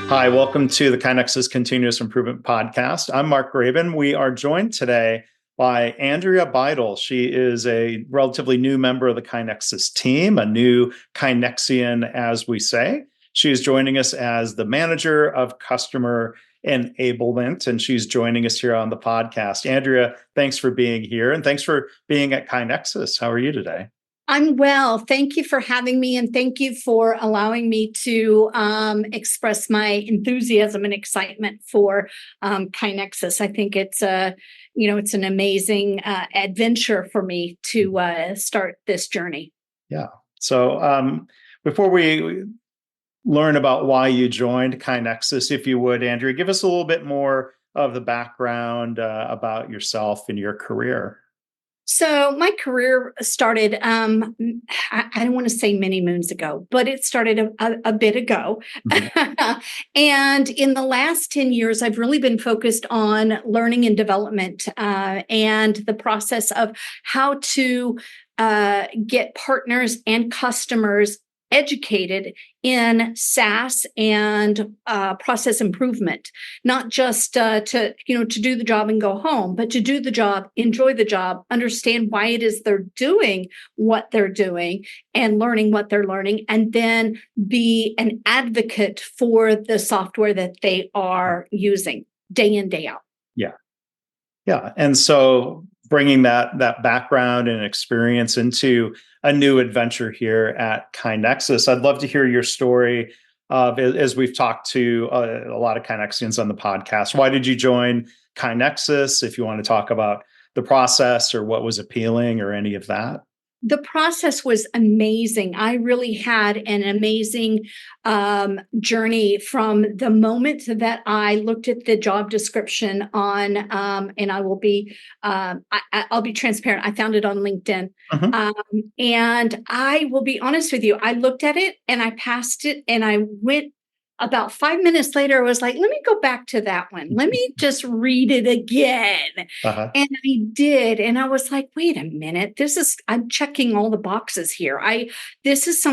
Hi, welcome to the KaiNexus Continuous Improvement Podcast. I'm Mark Graban. We are joined today by Andrea Beidl. She is a relatively new member of the KaiNexus team, a new KaiNexian, as we say. She is joining us as the Manager of Customer Enablement, and she's joining us here on the podcast. Andrea, thanks for being here, and thanks for being at KaiNexus. How are you today? I'm well. Thank you for having me, and thank you for allowing me to express my enthusiasm and excitement for KaiNexus. I think it's it's an amazing adventure for me to start this journey. Yeah. So before we learn about why you joined KaiNexus, if you would, Andrea, give us a little bit more of the background about yourself and your career. So my career started, I don't want to say many moons ago, but it started a bit ago. Mm-hmm. And in the last 10 years, I've really been focused on learning and development and the process of how to get partners and customers educated in SaaS and process improvement, not just to do the job and go home, but to do the job, enjoy the job, understand why it is they're doing what they're doing and learning what they're learning, and then be an advocate for the software that they are using day in, day out. Yeah. Yeah. And so bringing that background and experience into a new adventure here at KaiNexus, I'd love to hear your story as we've talked to a lot of KaiNexians on the podcast. Why did you join KaiNexus? If you want to talk about the process or what was appealing or any of that. The process was amazing. I really had an amazing journey from the moment that I looked at the job description on, and I'll be transparent. I found it on LinkedIn, and I will be honest with you. I looked at it and I passed it, and I went. About 5 minutes later, I was like, let me go back to that one. Let me just read it again. And I did. And I was like, wait a minute, I'm checking all the boxes here. This is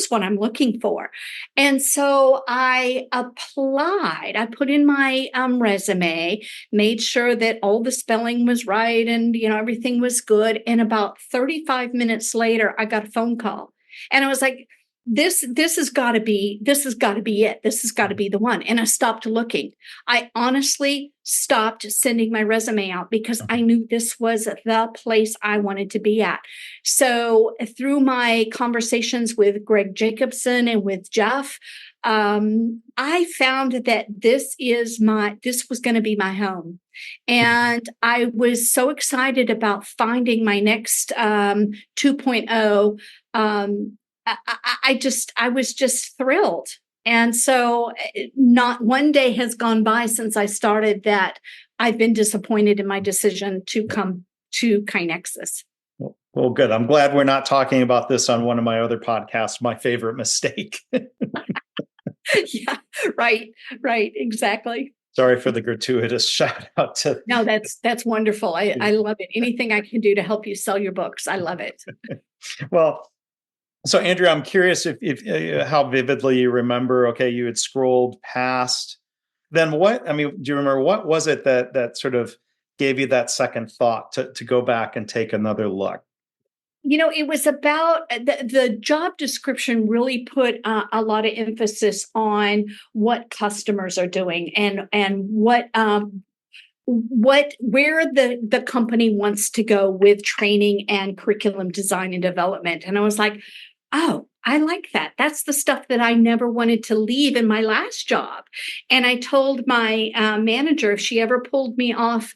what I'm looking for. And so I applied. I put in my resume, made sure that all the spelling was right and, everything was good. And about 35 minutes later, I got a phone call. And I was like, this has got to be it. This has got to be the one. And I stopped looking. I honestly stopped sending my resume out because I knew this was the place I wanted to be at. So through my conversations with Greg Jacobson and with Jeff, I found that this was going to be my home. And I was so excited about finding my next 2.0. I was just thrilled. And so not one day has gone by since I started that I've been disappointed in my decision to come to KaiNexus. Well, good. I'm glad we're not talking about this on one of my other podcasts, My Favorite Mistake. Yeah, right, exactly. Sorry for the gratuitous shout out to. No, that's wonderful. I love it. Anything I can do to help you sell your books, I love it. Well, so Andrea, I'm curious if how vividly you remember. Okay, you had scrolled past. Then what? I mean, do you remember what was it that sort of gave you that second thought to go back and take another look? It was about the job description really put a lot of emphasis on what customers are doing and where the company wants to go with training and curriculum design and development. And I was like, oh, I like that. That's the stuff that I never wanted to leave in my last job. And I told my manager if she ever pulled me off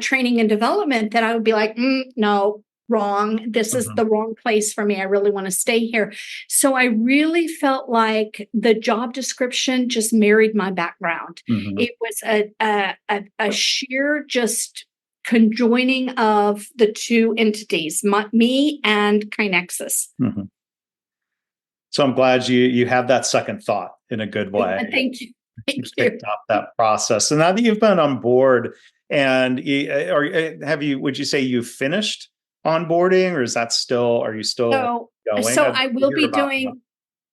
training and development that I would be like, no, wrong. This is the wrong place for me. I really want to stay here. So I really felt like the job description just married my background. It was a sheer just conjoining of the two entities, me and KaiNexus. So I'm glad you had that second thought in a good way. Thank you. Kicked off that process. And now that you've been on board, and would you say you've finished onboarding, or are you still going? So I will be doing.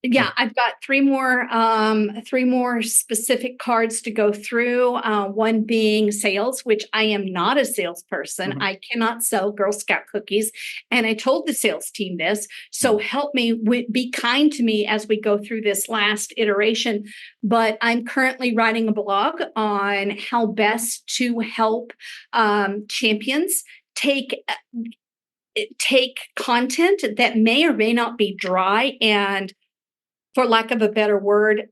Yeah, I've got three more specific cards to go through. One being sales, which I am not a salesperson. Mhm. I cannot sell Girl Scout cookies, and I told the sales team this. So Mhm. help me, be kind to me as we go through this last iteration. But I'm currently writing a blog on how best to help champions take content that may or may not be dry and, for lack of a better word,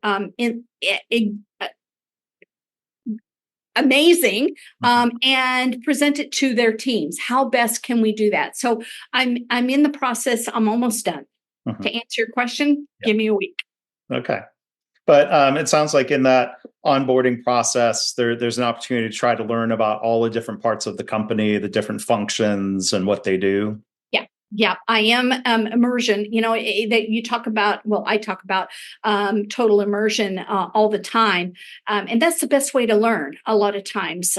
amazing, Mhm. and present it to their teams. How best can we do that? So I'm in the process. I'm almost done. Mhm. To answer your question, Yeah. give me a week. Okay. But it sounds like in that onboarding process, there's an opportunity to try to learn about all the different parts of the company, the different functions, and what they do. Yeah, yeah, I am immersion. That you talk about. Well, I talk about total immersion all the time, and that's the best way to learn. A lot of times,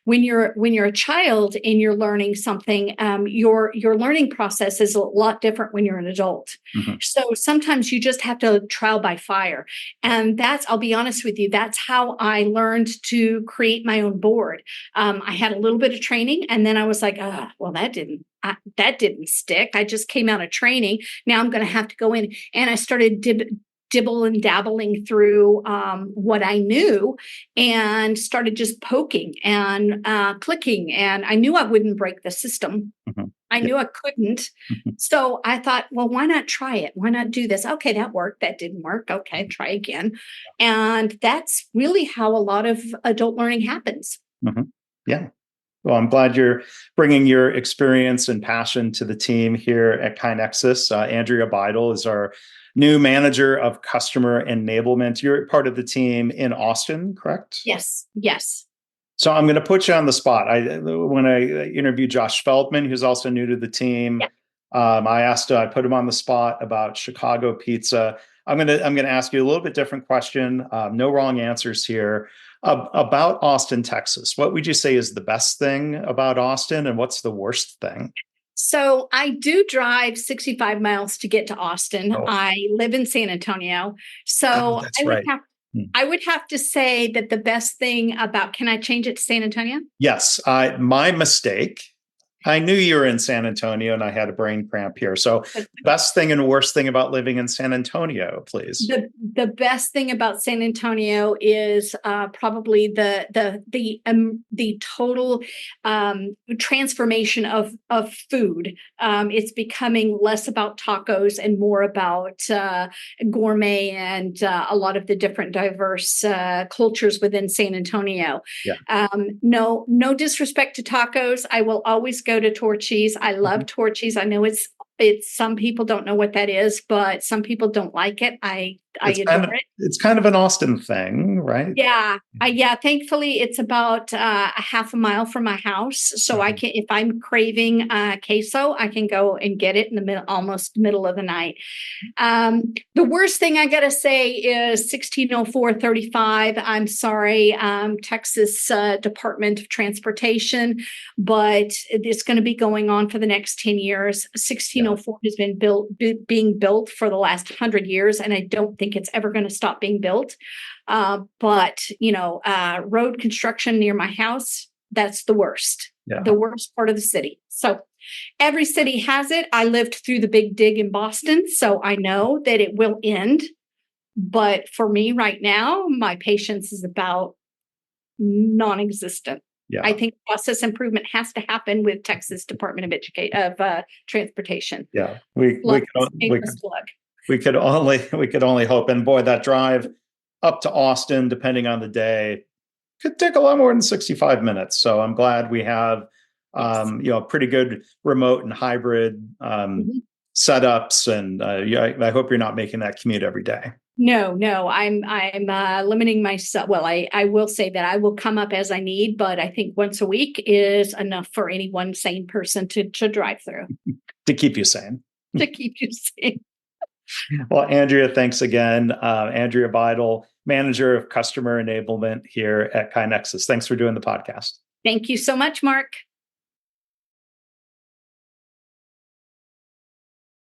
when you're a child and you're learning something, your learning process is a lot different when you're an adult. Mhm. So sometimes you just have to trial by fire, and I'll be honest with you, that's how I learned to create my own board. I had a little bit of training, and then I was like, well, that didn't stick. I just came out of training. Now I'm going to have to go in. And I started dibble and dabbling through what I knew, and started just poking and clicking. And I knew I wouldn't break the system. Mhm. I Yeah. knew I couldn't. Mhm. So I thought, well, why not try it? Why not do this? Okay, that worked. That didn't work. Okay, try again. And that's really how a lot of adult learning happens. Mhm. Yeah. Well, I'm glad you're bringing your experience and passion to the team here at KaiNexus. Andrea Beidl is our new manager of customer enablement. You're part of the team in Austin, correct? Yes, yes. So I'm going to put you on the spot. When I interviewed Josh Feldman, who's also new to the team, Yeah. I put him on the spot about Chicago pizza. I'm gonna ask you a little bit different question. No wrong answers here. About Austin, Texas. What would you say is the best thing about Austin, and what's the worst thing? So I do drive 65 miles to get to Austin. Oh, I live in San Antonio. oh, So that's right. Hmm. I would have to say that the best thing about, can I change it to San Antonio? Yes, my mistake. I knew you were in San Antonio, and I had a brain cramp here. So, best thing and worst thing about living in San Antonio, please. The best thing about San Antonio is probably the total transformation of food. It's becoming less about tacos and more about gourmet and a lot of the different diverse cultures within San Antonio. Yeah. No disrespect to tacos. I will always go to Torchy's. I love Mhm. Torchy's. I know it's some people don't know what that is, but some people don't like it. I adore it. It's kind of an Austin thing, right? Yeah. Yeah. Thankfully, it's about a half a mile from my house, so I Mhm. can, if I'm craving queso, I can go and get it in the almost middle of the night. The worst thing I got to say is 160435. I'm sorry, Texas Department of Transportation, but it's going to be going on for the next 10 years. Yeah. 1604 has been being built for the last 100 years, and I don't think it's ever going to stop being built. But road construction near my house, that's the worst. Yeah. The worst part of the city. So every city has it. I lived through the big dig in Boston, so I know that it will end. But for me right now, my patience is about non-existent. I Yeah. think process improvement has to happen with Texas Department of Transportation. Yeah. Plug, shameless plug. We could only hope. And boy, that drive up to Austin, depending on the day, could take a lot more than 65 minutes. So I'm glad we have Yes. pretty good remote and hybrid Mhm. setups. And yeah, I hope you're not making that commute every day. No, I'm limiting myself. Well, I will say that I will come up as I need, but I think once a week is enough for any one sane person to drive through To keep you sane. to keep you safe. Well, Andrea, thanks again. Andrea Beidl, Manager of Customer Enablement here at KaiNexus. Thanks for doing the podcast. Thank you so much, Mark.